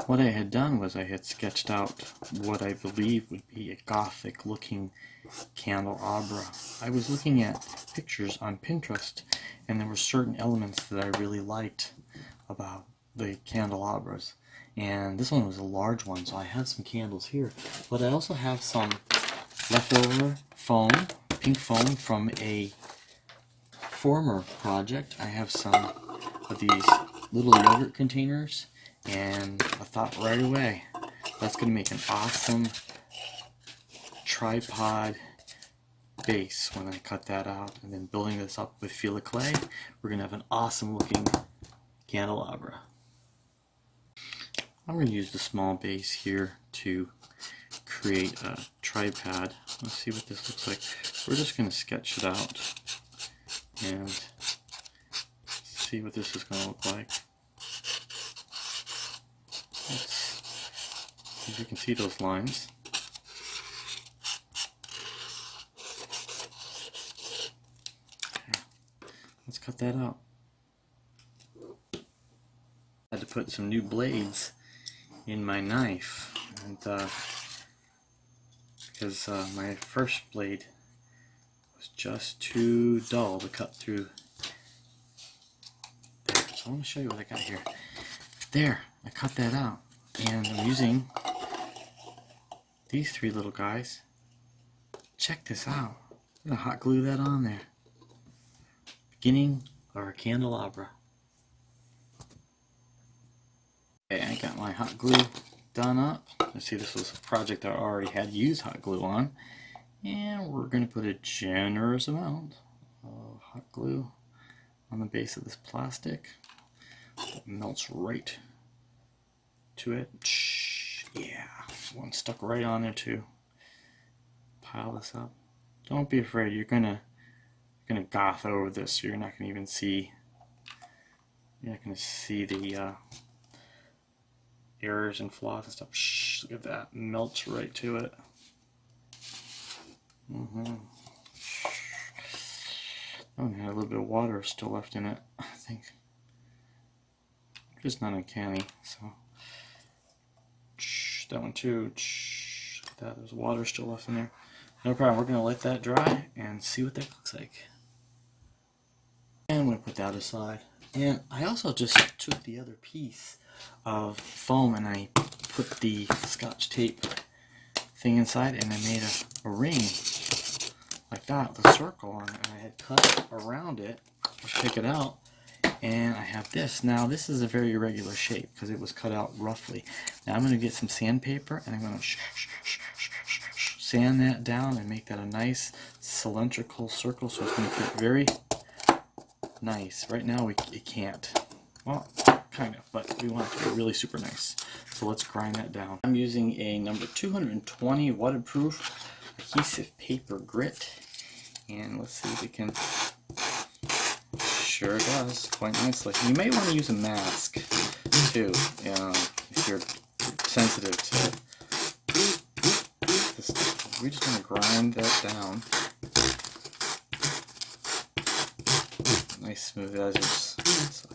what I had done was I had sketched out what I believe would be a gothic looking candelabra. I was looking at pictures on Pinterest, and there were certain elements that I really liked about the candelabras, and this one was a large one, so I have some candles here, but I also have some leftover foam, pink foam from a former project. I have some of these little yogurt containers, and I thought right away that's going to make an awesome tripod base when I cut that out. And then building this up with fila clay, we're going to have an awesome looking candelabra. I'm going to use the small base here to create a tripod. Let's see what this looks like. We're just going to sketch it out and see what this is going to look like. As you can see those lines. Let's cut that out. I had to put some new blades in my knife, and because my first blade was just too dull to cut through there. So I want to show you what I got here. There, I cut that out, and I'm using these three little guys. Check this out. I'm going to hot glue that on there. Beginning of our candelabra. Okay, I got my hot glue done up. Let's see, this was a project I already had used hot glue on. And we're going to put a generous amount of hot glue on the base of this plastic. It melts right to it. Yeah, one stuck right on there too. Pile this up. Don't be afraid. You're gonna goth over this, so you're not gonna even see. You're not gonna see the errors and flaws and stuff. Shh, look at that. Melts right to it. Oh, and had a little bit of water still left in it, I think. Just not uncanny. So that one too. Look at that. There's water still left in there. No problem. We're gonna let that dry and see what that looks like. And I'm gonna put that aside. And I also just took the other piece of foam and I put the Scotch tape thing inside, and I made a ring like that with a circle on it, and I had cut around it. Let's take it out, and I have this. Now this is a very irregular shape because it was cut out roughly. Now I'm going to get some sandpaper, and I'm going to sand that down and make that a nice cylindrical circle, so it's going to fit very nice. Right now it can't. Well, kind of, but we want it to be really super nice. So let's grind that down. I'm using a number 220 waterproof adhesive paper grit, and let's see if it can. Sure does, quite nicely. You may want to use a mask too, if you're sensitive to this stuff. We're just going to grind that down. Nice smooth edges. So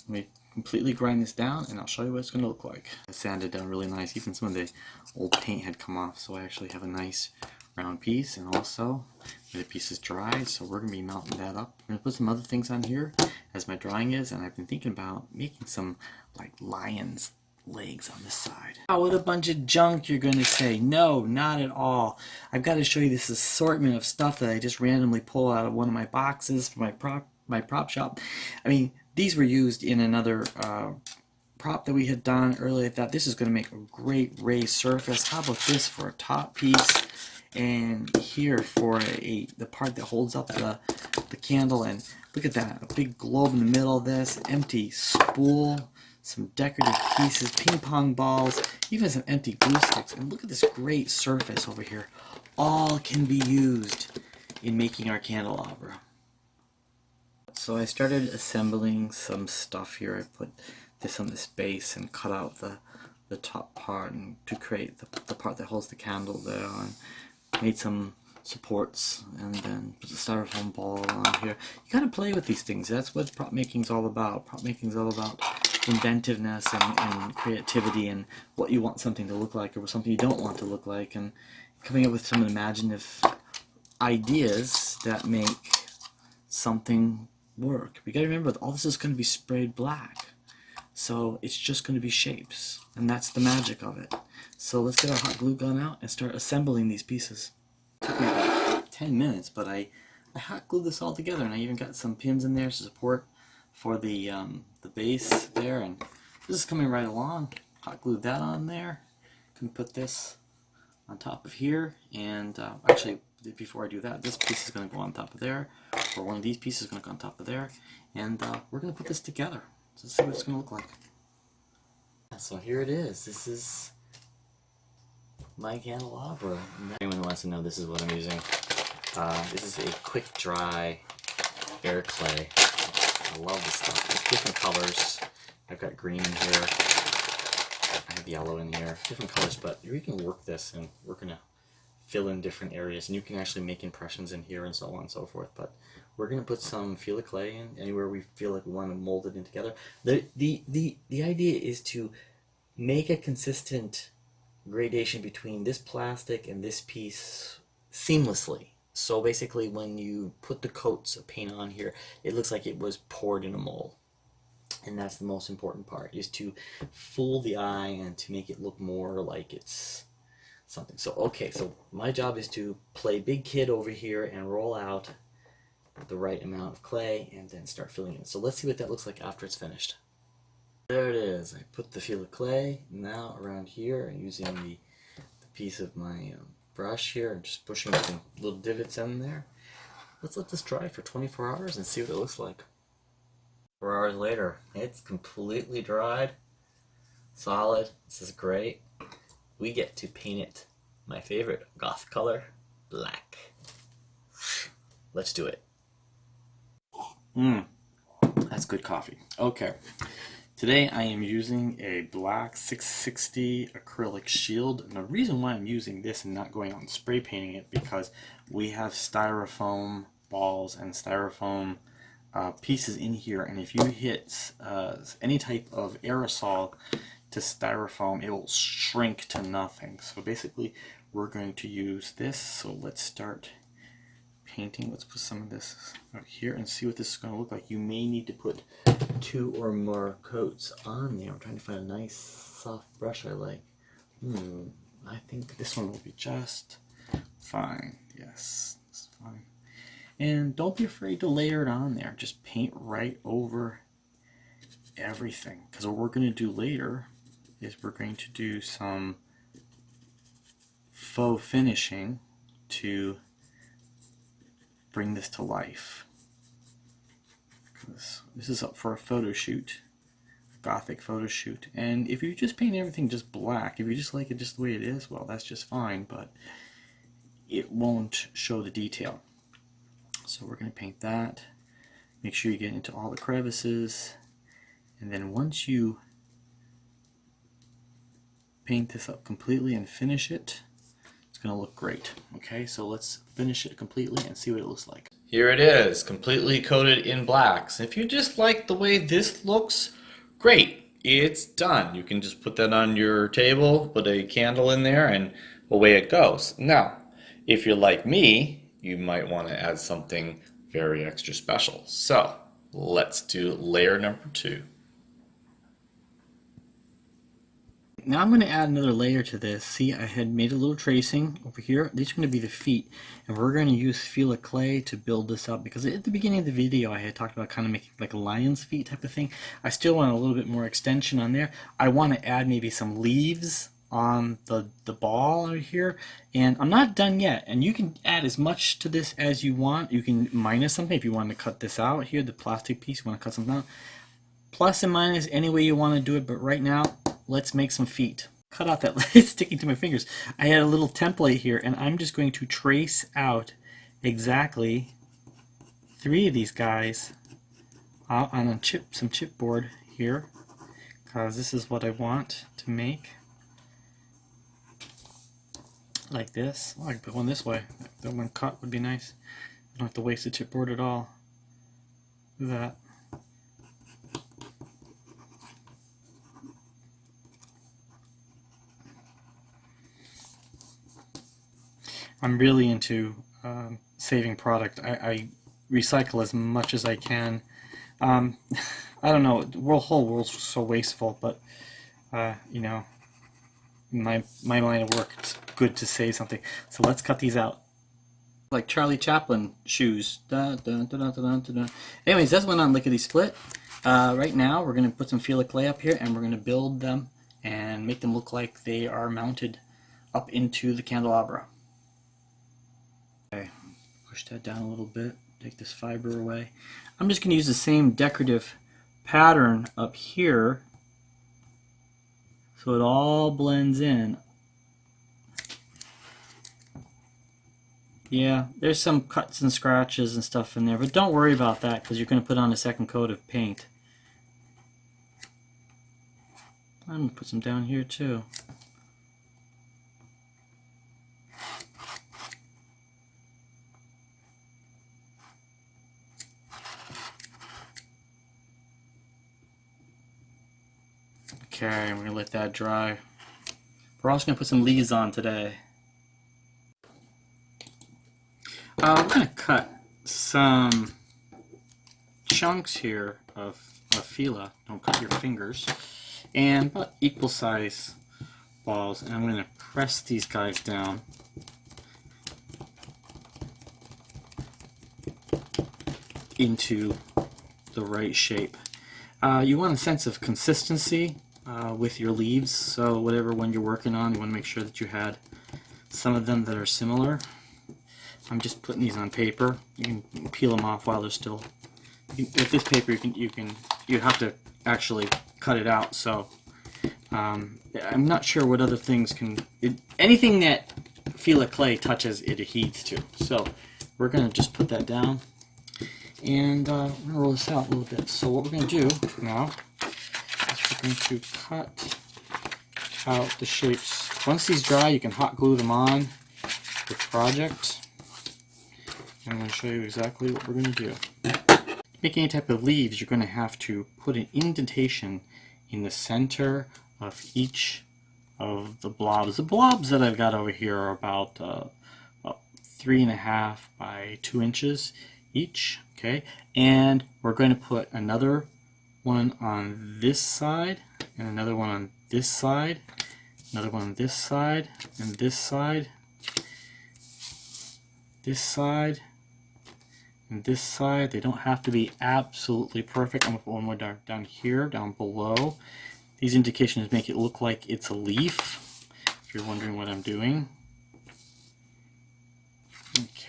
let me completely grind this down, and I'll show you what it's going to look like. I sanded down really nice. Even some of the old paint had come off, so I actually have a nice round piece. And also the piece is dried, so we're going to be melting that up. I'm going to put some other things on here as my drawing is, and I've been thinking about making some like lion's legs on this side. Oh, what a bunch of junk, you're going to say. No, not at all. I've got to show you this assortment of stuff that I just randomly pull out of one of my boxes for my prop shop. I mean, these were used in another prop that we had done earlier. I thought this is going to make a great raised surface. How about this for a top piece? And here for the part that holds up the candle. And look at that, a big globe in the middle of this, empty spool, some decorative pieces, ping pong balls, even some empty glue sticks. And look at this great surface over here. All can be used in making our candelabra. So I started assembling some stuff here. I put this on this base and cut out the top part and to create the part that holds the candle there, and made some supports, and then put the styrofoam ball on here. You gotta play with these things. That's what prop making is all about. Prop making is all about inventiveness and creativity and what you want something to look like or something you don't want to look like, and coming up with some imaginative ideas that make something work. We gotta remember that all this is going to be sprayed black, so it's just going to be shapes, and that's the magic of it. So let's get our hot glue gun out and start assembling these pieces. It took me about 10 minutes, but I hot glued this all together, and I even got some pins in there to support for the base there, and this is coming right along. Hot glued that on there. Can put this on top of here, and actually before I do that, this piece is going to go on top of there, or one of these pieces is going to go on top of there, and we're going to put this together. So let's see what it's going to look like. So here it is. This is my candelabra. Anyone who wants to know, this is what I'm using. This is a quick dry air clay. I love this stuff. There's different colors. I've got green in here. I have yellow in here. Different colors, but you can work this, and we're going to fill in different areas, and you can actually make impressions in here and so on and so forth. But we're going to put some Acrylic clay in anywhere we feel like we want to mold it in together. The idea is to make a consistent gradation between this plastic and this piece seamlessly. So basically when you put the coats of paint on here, it looks like it was poured in a mold. And that's the most important part, is to fool the eye and to make it look more like it's something. So okay, so my job is to play big kid over here and roll out the right amount of clay and then start filling it. So let's see what that looks like after it's finished. There it is. I put the Acrylic clay now around here using the piece of my brush here and just pushing some little divots in there. Let's let this dry for 24 hours and see what it looks like. 4 hours later, it's completely dried, solid. This is great. We get to paint it my favorite goth color, black. Let's do it. That's good coffee. Okay, today I am using a black 660 acrylic shield, and the reason why I'm using this and not going out and spray painting it, because we have styrofoam balls and styrofoam pieces in here, and if you hit any type of aerosol to styrofoam, it will shrink to nothing. So basically we're going to use this. So let's start painting. Let's put some of this out here and see what this is going to look like. You may need to put 2 or more coats on there. I'm trying to find a nice soft brush I like. I think this one will be just fine. Yes, it's fine. And don't be afraid to layer it on there. Just paint right over everything, because what we're going to do later is we're going to do some faux finishing to bring this to life. This is up for a photo shoot, a gothic photo shoot, and if you just paint everything just black, if you just like it just the way it is, well, that's just fine, but it won't show the detail. So we're going to paint that. Make sure you get into all the crevices, and then once you paint this up completely and finish it, it's going to look great. Okay, so let's finish it completely and see what it looks like. Here it is, completely coated in blacks. If you just like the way this looks, great, it's done. You can just put that on your table, put a candle in there, and away it goes. Now, if you're like me, you might want to add something very extra special. So let's do layer number 2. Now I'm going to add another layer to this. See, I had made a little tracing over here. These are going to be the feet, and we're going to use Acrylic clay to build this up, because at the beginning of the video I had talked about kind of making like a lion's feet type of thing. I still want a little bit more extension on there. I want to add maybe some leaves on the ball over here, and I'm not done yet, and you can add as much to this as you want. You can minus something if you want to cut this out here, the plastic piece, you want to cut something out. Plus and minus any way you want to do it, but right now let's make some feet. Cut out that it's sticking to my fingers. I had a little template here, and I'm just going to trace out exactly 3 of these guys on a some chipboard here, because this is what I want to make. Like this. Oh, I can put one this way. That one cut would be nice. I don't have to waste the chipboard at all. Do that. I'm really into saving product. I recycle as much as I can. I don't know, the whole world's so wasteful, but you know, my line of work, it's good to save something. So let's cut these out. Like Charlie Chaplin shoes. Da, da, da, da, da, da, da. Anyways, that's one on Lickety Split. Right now, we're going to put some Fila clay up here, and we're going to build them and make them look like they are mounted up into the candelabra. Okay, push that down a little bit. Take this fiber away. I'm just going to use the same decorative pattern up here so it all blends in. Yeah, there's some cuts and scratches and stuff in there, but don't worry about that because you're going to put on a second coat of paint. I'm going to put some down here too. Okay, we're going to let that dry. We're also going to put some leaves on today. We're going to cut some chunks here of Fila. Don't cut your fingers. And about equal size balls. And I'm going to press these guys down. Into the right shape. You want a sense of consistency with your leaves, so whatever one you're working on, you want to make sure that you had some of them that are similar. I'm just putting these on paper. You can peel them off while they're still. With this paper, you have to actually cut it out. So I'm not sure what other things can. Anything that Fila clay touches, it adheres to. So we're going to just put that down. And we're going to roll this out a little bit. So what we're going to do now is we're going to cut out the shapes. Once these dry, you can hot glue them on the project. I'm going to show you exactly what we're going to do. To make any type of leaves, you're going to have to put an indentation in the center of each of the blobs. The blobs that I've got over here are about 3.5 by 2 inches each. Okay, and we're going to put another one on this side, and another one on this side, another one on this side, and this side, this side, and this side. They don't have to be absolutely perfect. I'm going to put one more down here, down below. These indications make it look like it's a leaf, if you're wondering what I'm doing.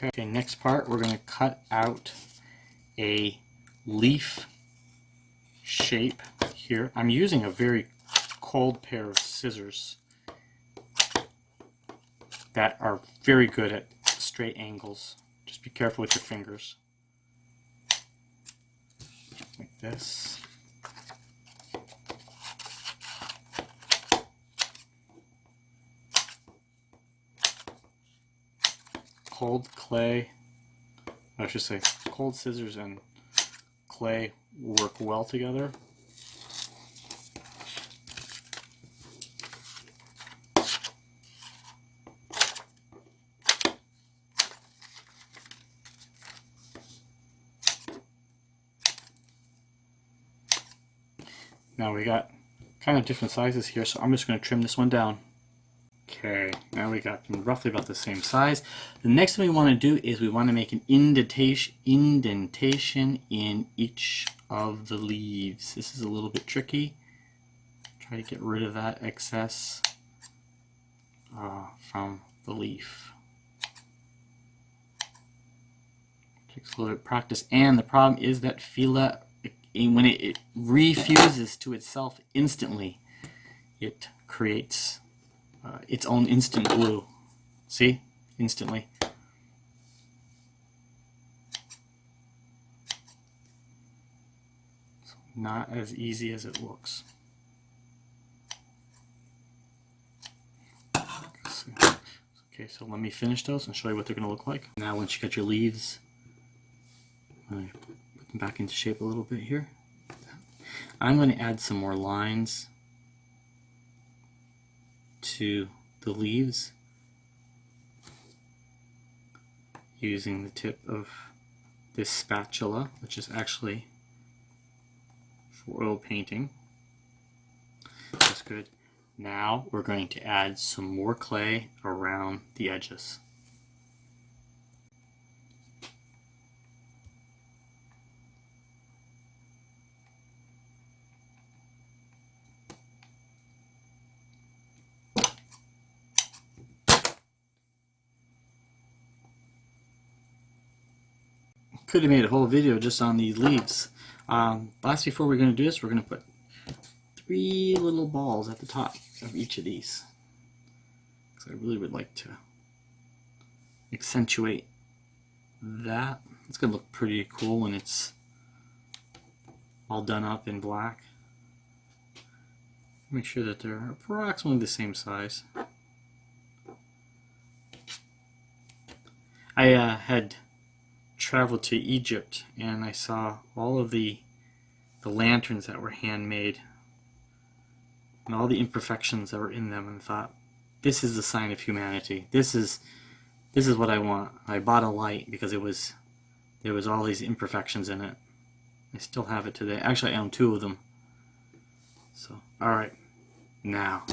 Okay, next part, we're going to cut out a leaf shape here. I'm using a very cold pair of scissors that are very good at straight angles. Just be careful with your fingers. Like this. Cold clay, I should say cold scissors and clay work well together. Now we got kind of different sizes here, so I'm just going to trim this one down. Okay, now we got them roughly about the same size. The next thing we want to do is we want to make an indentation in each of the leaves. This is a little bit tricky. Try to get rid of that excess from the leaf. Takes a little bit of practice, and the problem is that Fila, when it refuses to itself instantly, it creates its own instant glue. See? Instantly. So not as easy as it looks. Okay, so let me finish those and show you what they're going to look like. Now once you got your leaves, put them back into shape a little bit here. I'm going to add some more lines to the leaves. using the tip of this spatula, which is actually for oil painting. That's good. Now we're going to add some more clay around the edges. Could have made a whole video just on these leaves. Last, before we're going to do this, we're going to put 3 little balls at the top of each of these. So I really would like to accentuate that. It's going to look pretty cool when it's all done up in black. Make sure that they're approximately the same size. I had traveled to Egypt and I saw all of the lanterns that were handmade and all the imperfections that were in them, and thought, this is the sign of humanity. This is what I want. I bought a light because there was all these imperfections in it. I still have it today. Actually, I own 2 of them. So, alright, now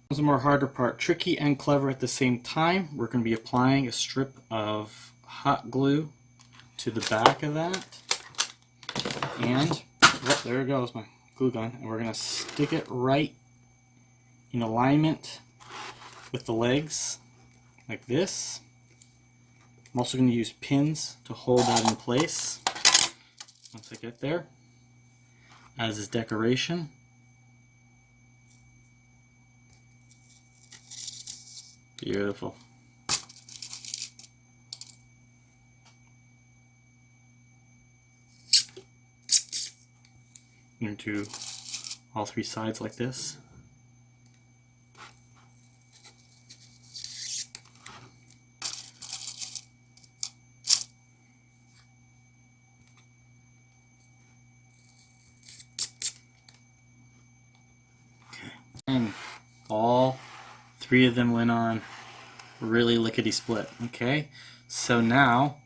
the more harder part, tricky and clever at the same time. We're going to be applying a strip of hot glue to the back of that, and there goes my glue gun, and we're going to stick it right in alignment with the legs like this. I'm also going to use pins to hold that in place once I get there as is decoration. Beautiful. I'm going to do all 3 sides like this. Okay. And all 3 of them went on really lickety split. Okay, so now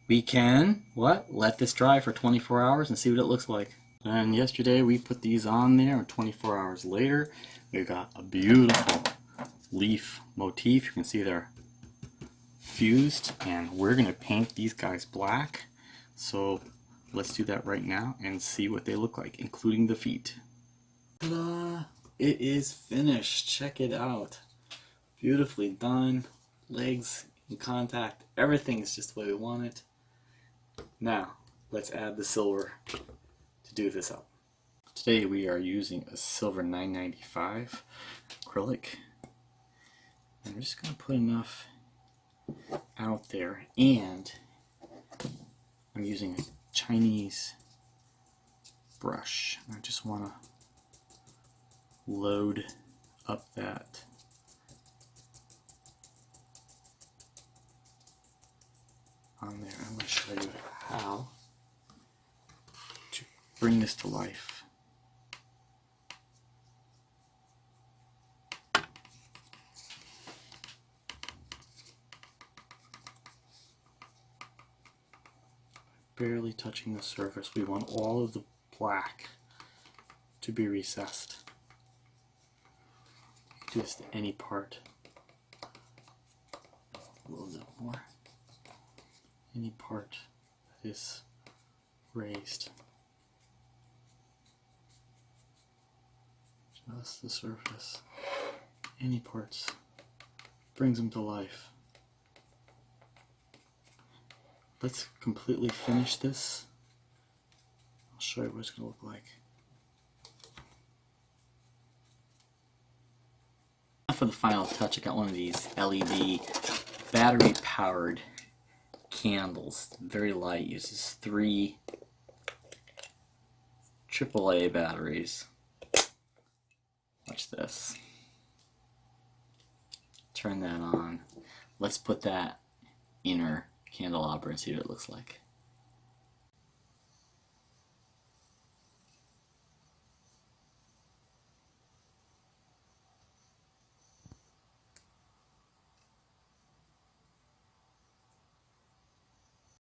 we can let this dry for 24 hours and see what it looks like. And yesterday we put these on there, and 24 hours later we got a beautiful leaf motif. You can see they're fused, and we're gonna paint these guys black. So let's do that right now and see what they look like, including the feet. Ta-da! It is finished. Check it out. Beautifully done. Legs in contact. Everything is just the way we want it. Now let's add the silver to do this up. Today we are using a silver 995 acrylic, and I'm just going to put enough out there, and I'm using a Chinese brush. I just want to load up that on there. I'm going to show you how to bring this to life. Barely touching the surface. We want all of the black to be recessed. You can do this to any part. A little bit more. Any part that is raised. Just the surface. Any parts. Brings them to life. Let's completely finish this. I'll show you what it's going to look like. Now for the final touch, I got one of these LED battery powered candles. Very light, uses 3 AAA batteries. Watch this. Turn that on. Let's put that inner candelabra and see what it looks like.